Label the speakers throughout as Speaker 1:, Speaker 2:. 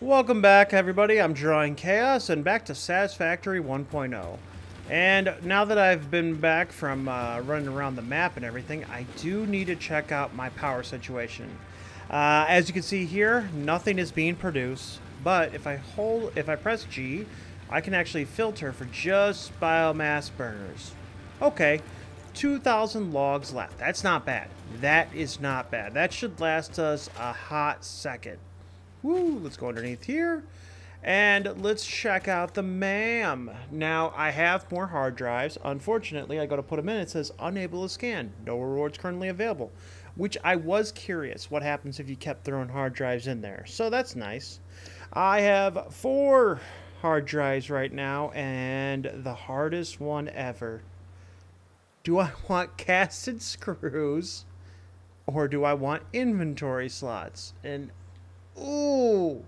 Speaker 1: Welcome back, everybody. I'm Drawing Chaos, and back to Satisfactory 1.0. And now that I've been back from running around the map and everything, I do need to check out my power situation. As you can see here, nothing is being produced, but if I press G, I can actually filter for just biomass burners. Okay, 2,000 logs left. That's not bad. That is not bad. That should last us a hot second. Woo, let's go underneath here. And let's check out the MAM. Now, I have more hard drives. Unfortunately, I go to put them in. It says unable to scan. No rewards currently available. Which I was curious. What happens if you kept throwing hard drives in there? So that's nice. I have 4 hard drives right now. And the hardest one ever. Do I want casted screws? Or do I want inventory slots? And ooh.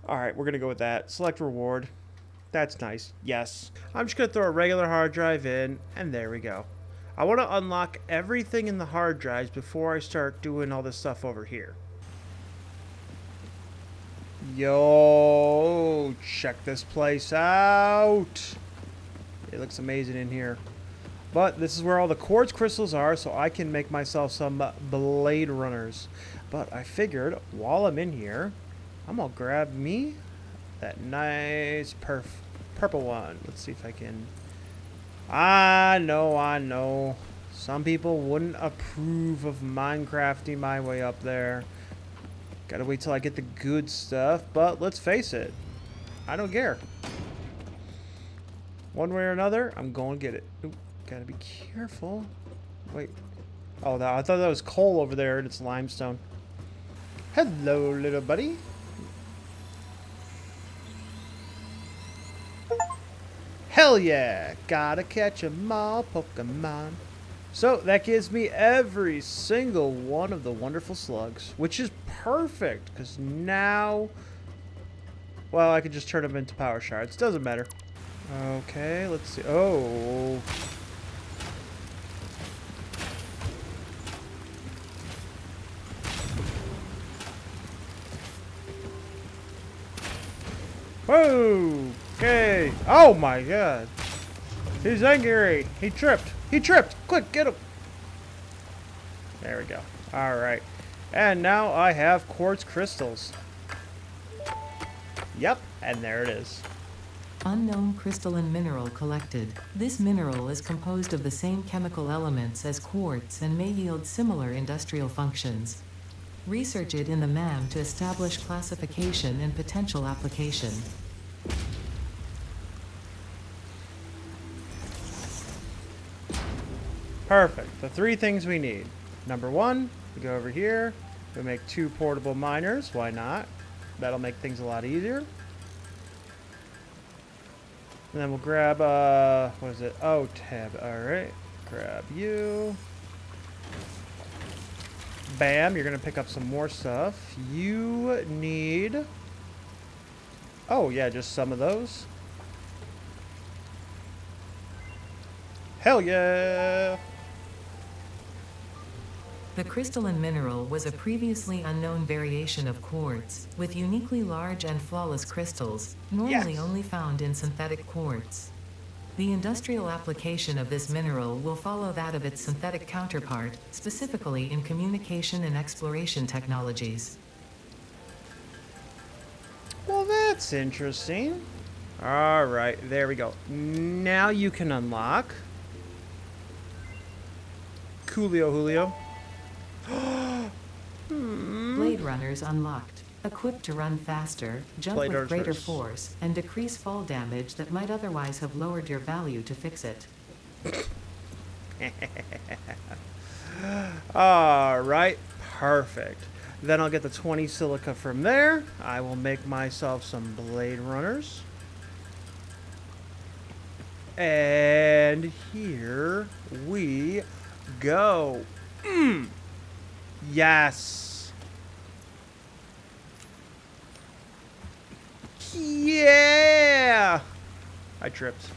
Speaker 1: Alright, we're going to go with that. Select reward. That's nice. Yes. I'm just going to throw a regular hard drive in, and there we go. I want to unlock everything in the hard drives before I start doing all this stuff over here. Yo, check this place out. It looks amazing in here. But this is where all the quartz crystals are, so I can make myself some blade runners. But I figured, while I'm in here, I'm going to grab me that nice purple one. Let's see if I can... I know. Some people wouldn't approve of Minecrafting my way up there. Gotta wait till I get the good stuff, but let's face it. I don't care. One way or another, I'm going to get it. Ooh, gotta be careful. Wait. Oh, I thought that was coal over there, and it's limestone. Hello, little buddy. Hell yeah! Gotta catch 'em all, Pokemon. So, that gives me every single one of the wonderful slugs, which is perfect, because now... Well, I can just turn them into power shards. Doesn't matter. Okay, let's see. Oh... Whoa! Okay. Oh my god. He's angry. He tripped. He tripped. Quick, get him. There we go. Alright. And now I have quartz crystals. Yep. And there it is.
Speaker 2: Unknown crystalline mineral collected. This mineral is composed of the same chemical elements as quartz and may yield similar industrial functions. Research it in the MAM to establish classification and potential application.
Speaker 1: Perfect. The 3 things we need. Number 1, we go over here. We make 2 portable miners. Why not? That'll make things a lot easier. And then we'll grab, what is it? Oh, tab. Alright. Grab you. Bam, you're going to pick up some more stuff. You need... Oh, yeah, just some of those. Hell yeah!
Speaker 2: The crystalline mineral was a previously unknown variation of quartz, with uniquely large and flawless crystals, normally only found in synthetic quartz. The industrial application of this mineral will follow that of its synthetic counterpart, specifically in communication and exploration technologies.
Speaker 1: Well, that's interesting. Alright, there we go. Now you can unlock... Coolio Julio.
Speaker 2: Blade runners unlocked. Equipped to run faster, jump with greater force, and decrease fall damage that might otherwise have lowered your value to fix it.
Speaker 1: Alright, perfect. Then I'll get the 20 silica from there. I will make myself some blade runners. And here we go. Yes. Yeah! I tripped.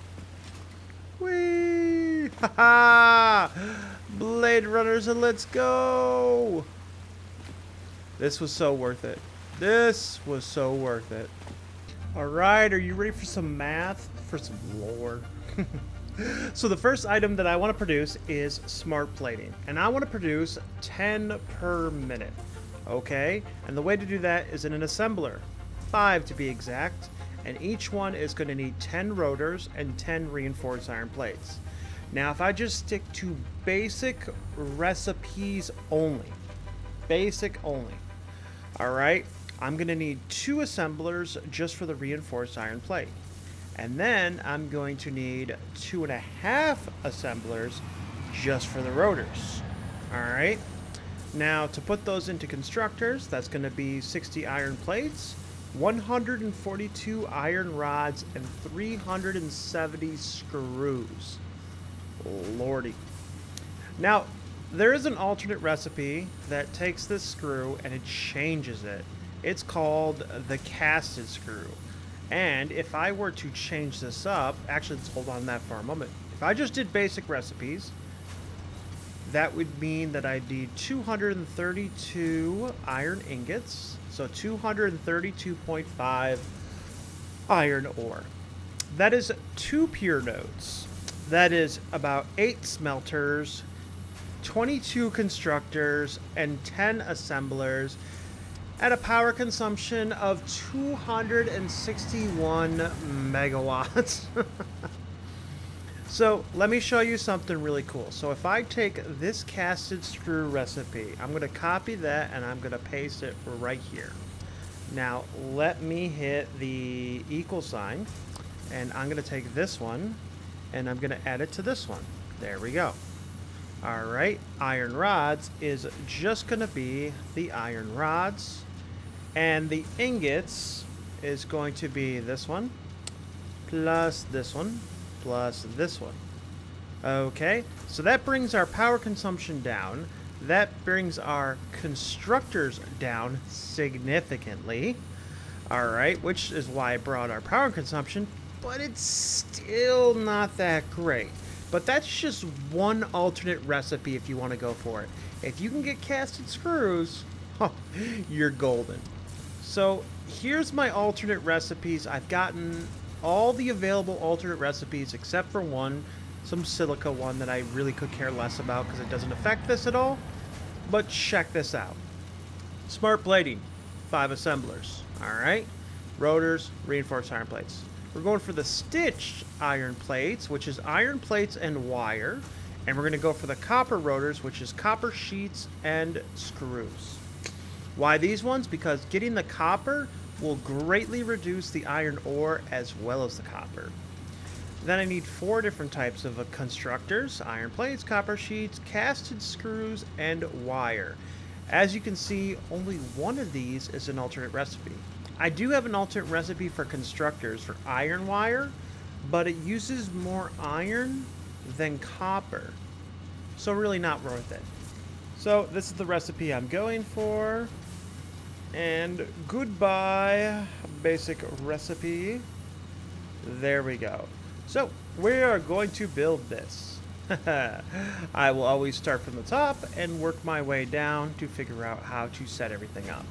Speaker 1: Whee! Ha-ha! Blade runners, and let's go! This was so worth it. This was so worth it. Alright, are you ready for some math? For some lore? So the first item that I want to produce is smart plating. And I want to produce 10 per minute. Okay? And the way to do that is in an assembler. 5 to be exact. And each one is going to need 10 rotors and 10 reinforced iron plates. Now if I just stick to basic recipes only. Basic only. Alright? I'm going to need 2 assemblers just for the reinforced iron plate. And then I'm going to need 2.5 assemblers just for the rotors. Alright? Now to put those into constructors, that's going to be 60 iron plates, 142 iron rods, and 370 screws. Lordy. Now, there is an alternate recipe that takes this screw and it changes it. It's called the casted screw. And if I were to change this up, actually let's hold on that for a moment. If I just did basic recipes, that would mean that I need 232 iron ingots, so 232.5 iron ore. That is 2 pure nodes. That is about 8 smelters, 22 constructors, and 10 assemblers at a power consumption of 261 megawatts. So let me show you something really cool. So if I take this casted screw recipe, I'm going to copy that and I'm going to paste it right here. Now let me hit the equal sign and I'm going to take this one and I'm going to add it to this one. There we go. Alright, iron rods is just going to be the iron rods. And the ingots is going to be this one, plus this one, plus this one. Okay, so that brings our power consumption down. That brings our constructors down significantly. Alright, which is why I brought our power consumption, but it's still not that great. But that's just one alternate recipe if you want to go for it. If you can get casted screws, oh, you're golden. So here's my alternate recipes. I've gotten all the available alternate recipes except for one, some silica one that I really could care less about because it doesn't affect this at all. But check this out. Smart plating, 5 assemblers. Alright. Rotors, reinforced iron plates. We're going for the stitched iron plates, which is iron plates and wire. And we're going to go for the copper rotors, which is copper sheets and screws. Why these ones? Because getting the copper will greatly reduce the iron ore as well as the copper. Then I need 4 different types of constructors: iron plates, copper sheets, casted screws, and wire. As you can see, only one of these is an alternate recipe. I do have an alternate recipe for constructors for iron wire, but it uses more iron than copper. So really not worth it. So this is the recipe I'm going for. And goodbye, basic recipe. There we go. So we are going to build this. I will always start from the top and work my way down to figure out how to set everything up.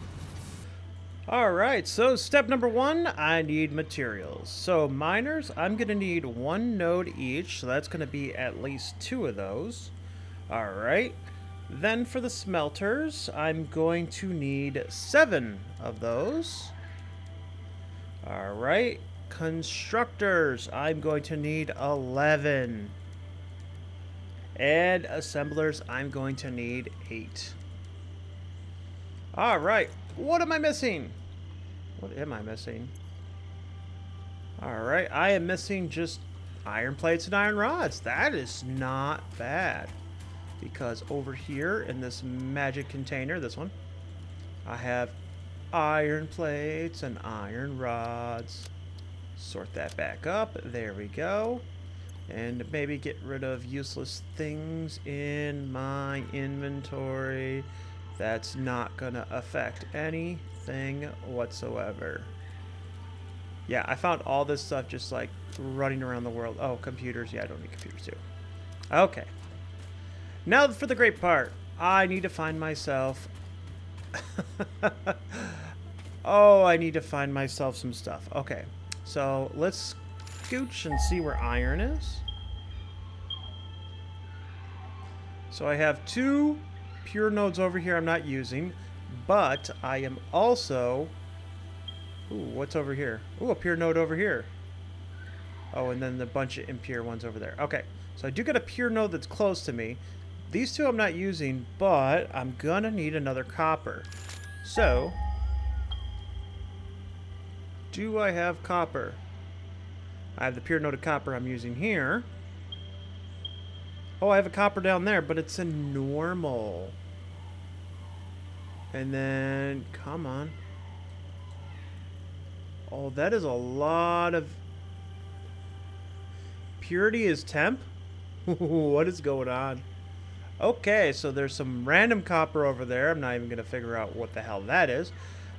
Speaker 1: Alright, so step number 1, I need materials. So miners, I'm going to need 1 node each, so that's going to be at least 2 of those. Alright. Then for the smelters, I'm going to need 7 of those. Alright. Constructors, I'm going to need 11. And assemblers, I'm going to need 8. Alright. What am I missing? What am I missing? Alright, I am missing just iron plates and iron rods. That is not bad. Because over here in this magic container, this one, I have iron plates and iron rods. Sort that back up. There we go. And maybe get rid of useless things in my inventory. That's not gonna affect anything whatsoever. Yeah, I found all this stuff just like running around the world. Oh, computers. Yeah, I don't need computers too. Okay. Now for the great part. I need to find myself Oh, I need to find myself some stuff. Okay, so let's scooch and see where iron is. So I have 2 pure nodes over here I'm not using, but I am also... Ooh, what's over here? Ooh, a pure node over here. Oh, and then the bunch of impure ones over there. Okay, so I do get a pure node that's close to me. These 2 I'm not using, but I'm gonna need another copper. So, do I have copper? I have the pure node of copper I'm using here. Oh, I have a copper down there, but it's a normal. And then, come on. Oh, that is a lot of... Purity is temp? What is going on? Okay, so there's some random copper over there. I'm not even going to figure out what the hell that is.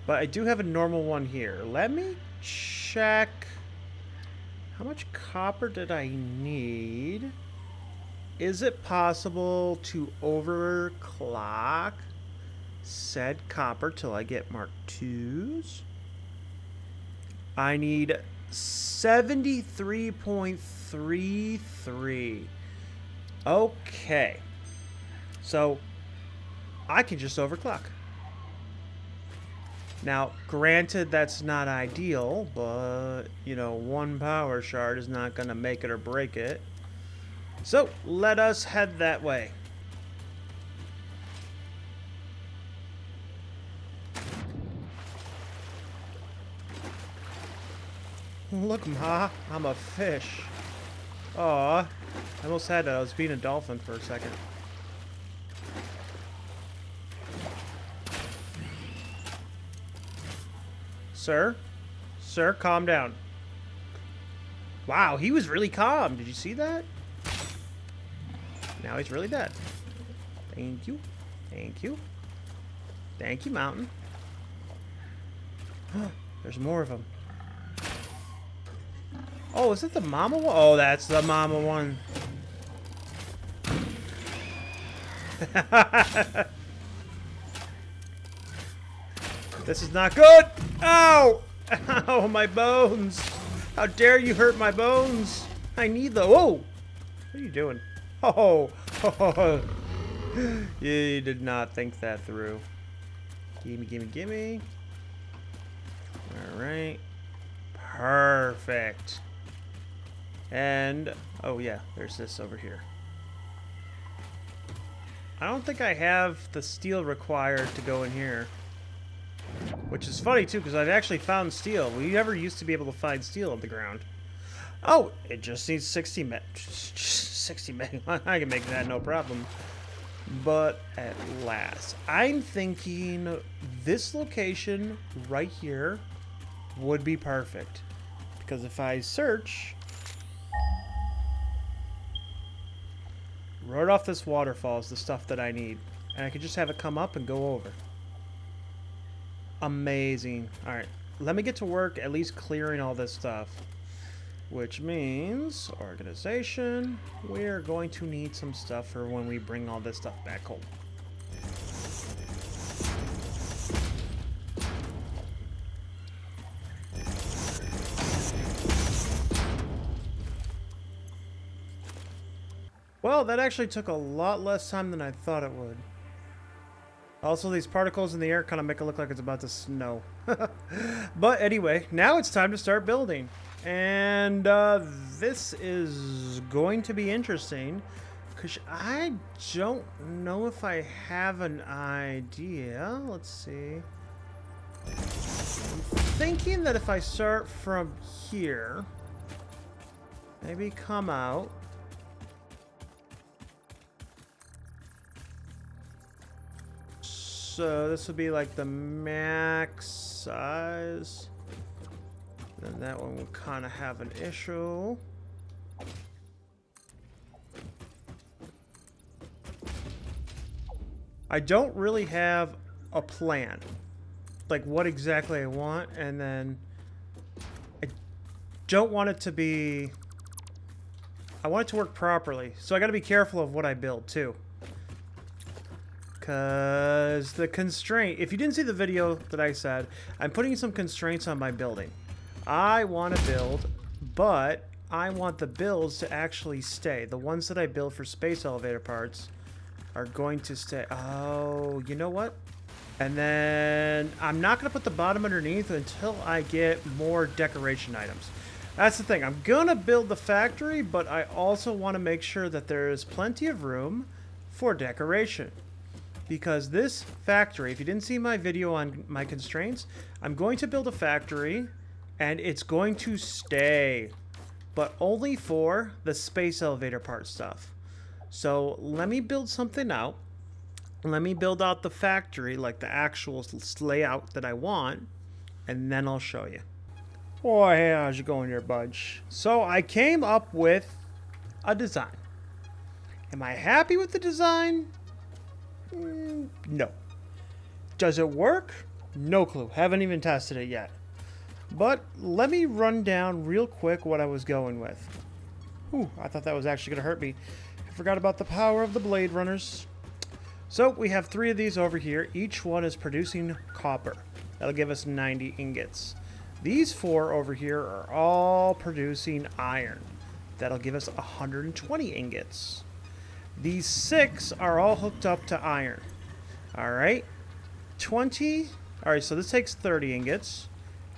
Speaker 1: But I do have a normal one here. Let me check... How much copper did I need? Is it possible to overclock said copper till I get Mark IIs? I need 73.33. Okay. So, I can just overclock. Now, granted, that's not ideal, but, you know, 1 power shard is not going to make it or break it. So, let us head that way. Look, Ma, I'm a fish. Aw, I almost had it. I was being a dolphin for a second. Sir? Sir, calm down. Wow, he was really calm. Did you see that? Now he's really dead. Thank you. Thank you. Thank you, Mountain. There's more of them. Oh, is it the mama one? Oh, that's the mama one. This is not good. Ow! Ow, my bones. How dare you hurt my bones? I need the... Whoa! What are you doing? Oh! You did not think that through. Gimme, gimme, gimme. Alright. Perfect. And... Oh, yeah. There's this over here. I don't think I have the steel required to go in here. Which is funny, too, because I've actually found steel. We never used to be able to find steel on the ground. Oh, it just needs 60 meg. 60 meg. I can make that no problem. But at last, I'm thinking this location right here would be perfect. Because if I search... right off this waterfall is the stuff that I need. And I can just have it come up and go over. Amazing. Alright, let me get to work at least clearing all this stuff. Which means, organization, we're going to need some stuff for when we bring all this stuff back home. Well, that actually took a lot less time than I thought it would. Also, these particles in the air kind of make it look like it's about to snow. But anyway, now it's time to start building. And this is going to be interesting. Because I don't know if I have an idea. Let's see. I'm thinking that if I start from here, maybe come out. So this would be like the max size. Then that one will kind of have an issue. I don't really have a plan. Like what exactly I want, and then I don't want it to be... I want it to work properly. So I gotta be careful of what I build too. Because the constraint, if you didn't see the video that I said, I'm putting some constraints on my building. I want to build, but I want the builds to actually stay. The ones that I build for space elevator parts are going to stay. Oh, you know what? And then I'm not going to put the bottom underneath until I get more decoration items. That's the thing. I'm going to build the factory, but I also want to make sure that there is plenty of room for decoration. Because this factory, if you didn't see my video on my constraints, I'm going to build a factory and it's going to stay, but only for the space elevator part stuff. So let me build something out. Let me build out the factory, like the actual layout that I want, and then I'll show you. Oh, hey, how's it going there, Budge? So I came up with a design. Am I happy with the design? No. Does it work? No clue. Haven't even tested it yet. But let me run down real quick what I was going with. Ooh, I thought that was actually going to hurt me. I forgot about the power of the Blade Runners. So we have 3 of these over here. Each one is producing copper. That'll give us 90 ingots. These 4 over here are all producing iron. That'll give us 120 ingots. These 6 are all hooked up to iron. Alright. 20. Alright, so this takes 30 ingots.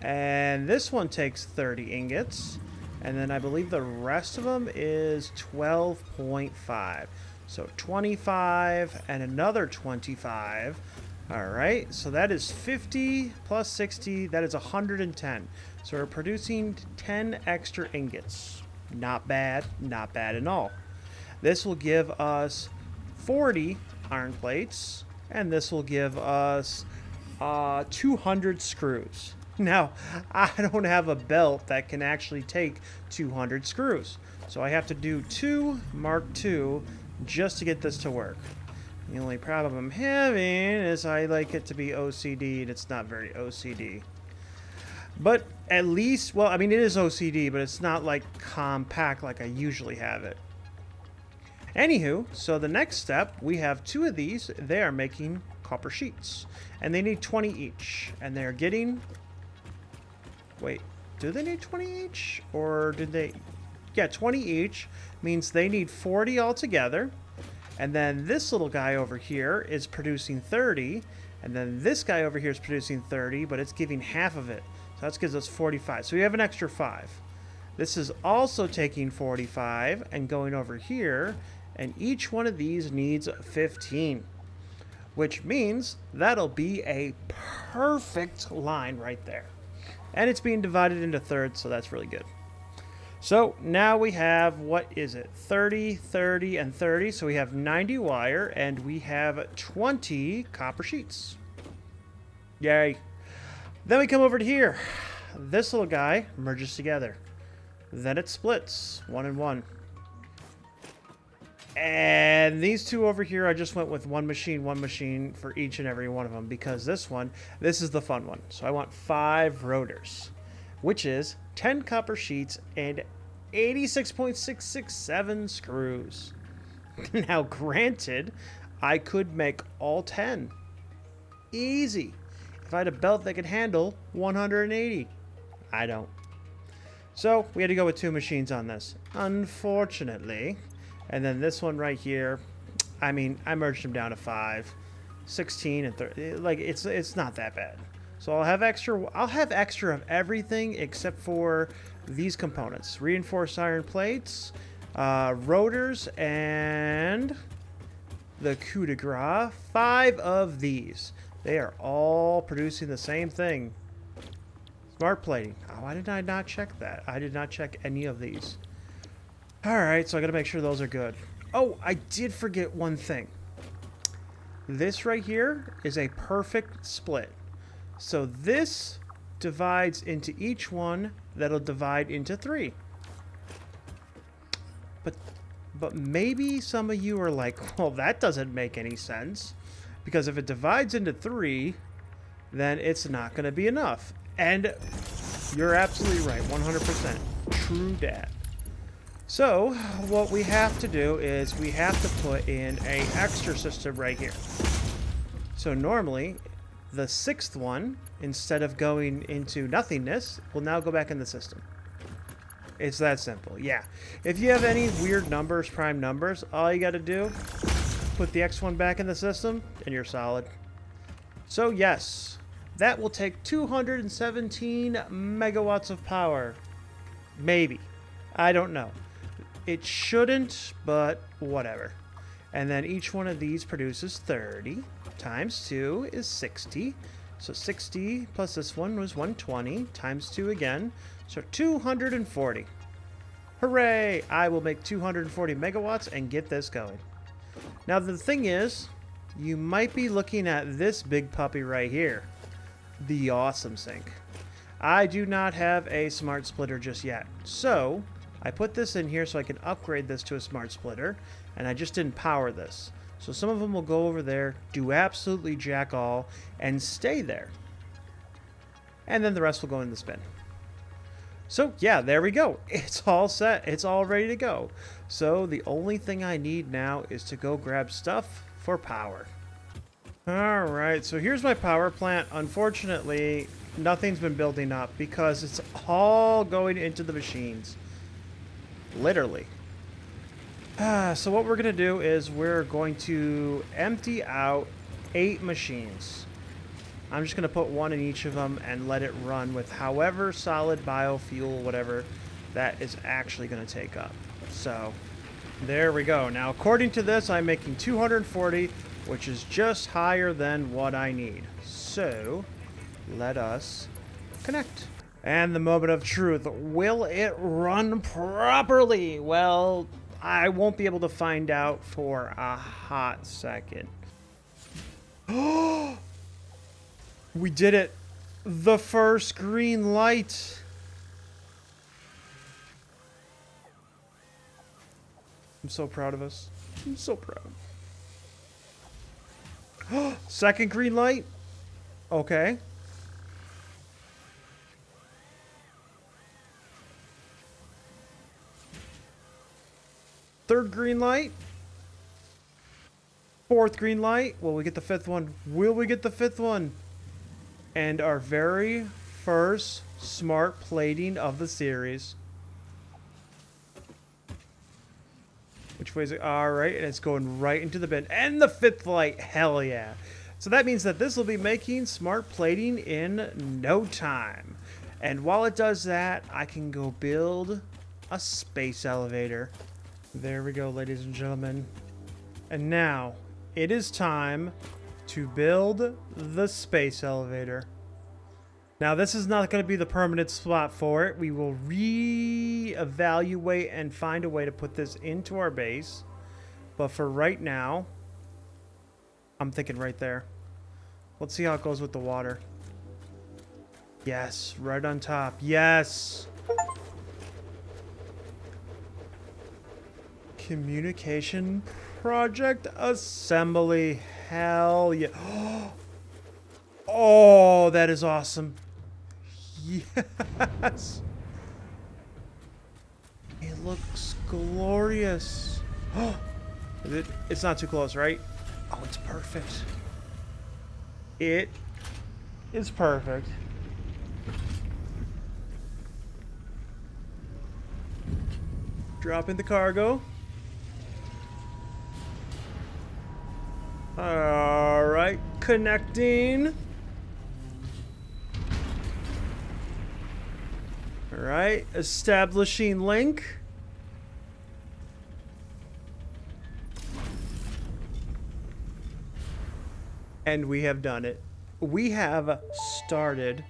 Speaker 1: And this one takes 30 ingots. And then I believe the rest of them is 12.5. So 25 and another 25. Alright, so that is 50 plus 60. That is 110. So we're producing 10 extra ingots. Not bad. Not bad at all. This will give us 40 iron plates. And this will give us 200 screws. Now, I don't have a belt that can actually take 200 screws. So I have to do 2 Mark II just to get this to work. The only problem I'm having is I like it to be OCD, and it's not very OCD. But at least, well, I mean, it is OCD, but it's not like compact like I usually have it. Anywho, so the next step, we have 2 of these. They are making copper sheets, and they need 20 each, and they're getting... Wait, do they need 20 each? Or did they... Yeah, 20 each means they need 40 altogether. And then this little guy over here is producing 30. And then this guy over here is producing 30, but it's giving half of it. So that gives us 45. So we have an extra 5. This is also taking 45 and going over here. And each one of these needs 15. Which means that'll be a perfect line right there. And it's being divided into thirds, so that's really good. So now we have, what is it? 30, 30, and 30. So we have 90 wire, and we have 20 copper sheets. Yay. Then we come over to here. This little guy merges together. Then it splits, 1 and 1. And these 2 over here, I just went with one machine for each and every one of them, because this is the fun one. So I want 5 rotors, which is 10 copper sheets and 86.667 screws. Now, granted, I could make all 10. Easy. If I had a belt that could handle 180. I don't. So we had to go with 2 machines on this, unfortunately. And then this one right here, I mean, I merged them down to 5, 16, and 30. Like, it's not that bad. So I'll have extra of everything except for these components: reinforced iron plates, rotors, and the coup de grace. 5 of these. They are all producing the same thing. Smart plating. Oh, why did I not check that? I did not check any of these. Alright, so I gotta make sure those are good. Oh, I did forget one thing. This right here is a perfect split. So this divides into each one, that'll divide into 3. But maybe some of you are like, well, that doesn't make any sense. Because if it divides into 3, then it's not going to be enough. And you're absolutely right, 100%. True dat. So what we have to do is we have to put in a extra system right here. So normally, the sixth one, instead of going into nothingness, will now go back in the system. It's that simple, yeah. If you have any weird numbers, prime numbers, all you gotta do, put the X one back in the system, and you're solid. So yes, that will take 217 megawatts of power. Maybe. I don't know. It shouldn't, but whatever. And then each one of these produces 30. Times 2 is 60. So 60 plus this one was 120. Times 2 again. So 240. Hooray! I will make 240 megawatts and get this going. Now the thing is, you might be looking at this big puppy right here. The awesome sink. I do not have a smart splitter just yet. So I put this in here so I can upgrade this to a smart splitter. And I just didn't power this. So some of them will go over there, do absolutely jack all, and stay there. And then the rest will go in the bin. So yeah, there we go. It's all set. It's all ready to go. So the only thing I need now is to go grab stuff for power. Alright, so here's my power plant. Unfortunately, nothing's been building up because it's all going into the machines. Literally. So what we're going to do is we're going to empty out 8 machines. I'm just going to put one in each of them and let it run with however solid biofuel, whatever, that is actually going to take up. So there we go. Now, according to this, I'm making 240, which is just higher than what I need. So let us connect. And the moment of truth. Will it run properly? Well, I won't be able to find out for a hot second. Oh! We did it! The first green light! I'm so proud of us. I'm so proud. Second green light? Okay. Third green light. Fourth green light. Will we get the fifth one? Will we get the fifth one? And our very first smart plating of the series. Which way is it? Alright, and it's going right into the bin. And the fifth light. Hell yeah. So that means that this will be making smart plating in no time. And while it does that, I can go build a space elevator. There we go, ladies and gentlemen. And now, it is time to build the space elevator. Now, this is not going to be the permanent spot for it. We will re-evaluate and find a way to put this into our base. But for right now, I'm thinking right there. Let's see how it goes with the water. Yes, right on top. Yes! Communication project assembly. Hell yeah. Oh, that is awesome. Yes. It looks glorious. It's not too close, right? Oh, it's perfect. It is perfect. Drop in the cargo. Alright, connecting. Alright, establishing link. And we have done it. We have started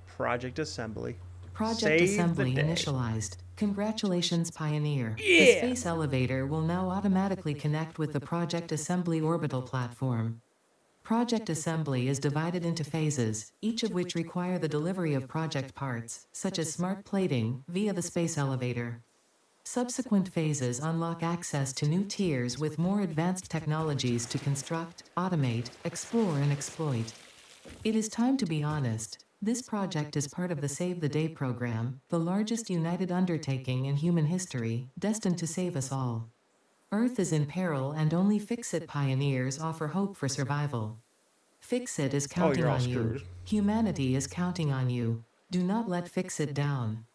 Speaker 1: project assembly.
Speaker 2: Project assembly initialized. Congratulations, Pioneer.
Speaker 1: Yeah.
Speaker 2: The space elevator will now automatically connect with the Project Assembly orbital platform. Project assembly is divided into phases, each of which require the delivery of project parts, such as smart plating, via the space elevator. Subsequent phases unlock access to new tiers with more advanced technologies to construct, automate, explore, and exploit. It is time to be honest. This project is part of the Save the Day program, the largest united undertaking in human history, destined to save us all. Earth is in peril and only fix-it pioneers offer hope for survival. Fix-It is
Speaker 1: Oh,
Speaker 2: counting
Speaker 1: you're all
Speaker 2: on you.
Speaker 1: screwed.
Speaker 2: Humanity is counting on you. Do not let Fix-It down.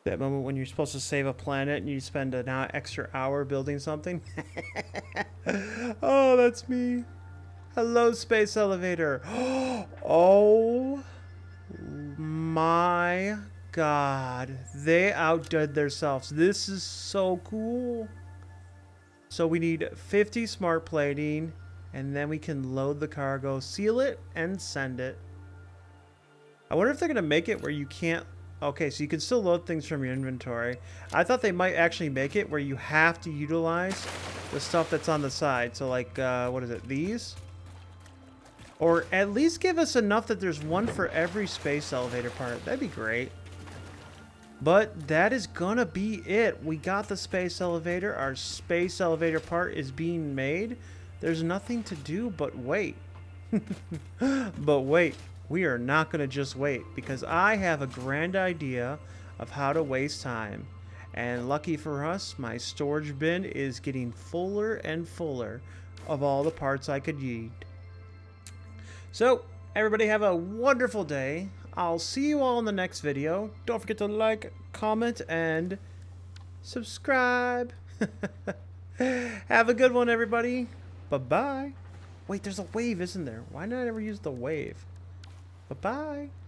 Speaker 1: That moment when you're supposed to save a planet and you spend an extra hour building something. Oh, that's me. Hello, space elevator. Oh my god. They outdid themselves. This is so cool. So we need 50 smart plating, and then we can load the cargo, seal it, and send it. I wonder if they're going to make it where you can't... Okay, so you can still load things from your inventory. I thought they might actually make it where you have to utilize the stuff that's on the side. So like, what is it, these? Or at least give us enough that there's one for every space elevator part. That'd be great. But that is gonna be it. We got the space elevator. Our space elevator part is being made. There's nothing to do but wait. But wait. We are not going to just wait, because I have a grand idea of how to waste time. And lucky for us, my storage bin is getting fuller and fuller of all the parts I could need. So, everybody have a wonderful day. I'll see you all in the next video. Don't forget to like, comment, and subscribe. Have a good one, everybody. Bye-bye. Wait, there's a wave, isn't there? Why did I never use the wave? Bye-bye.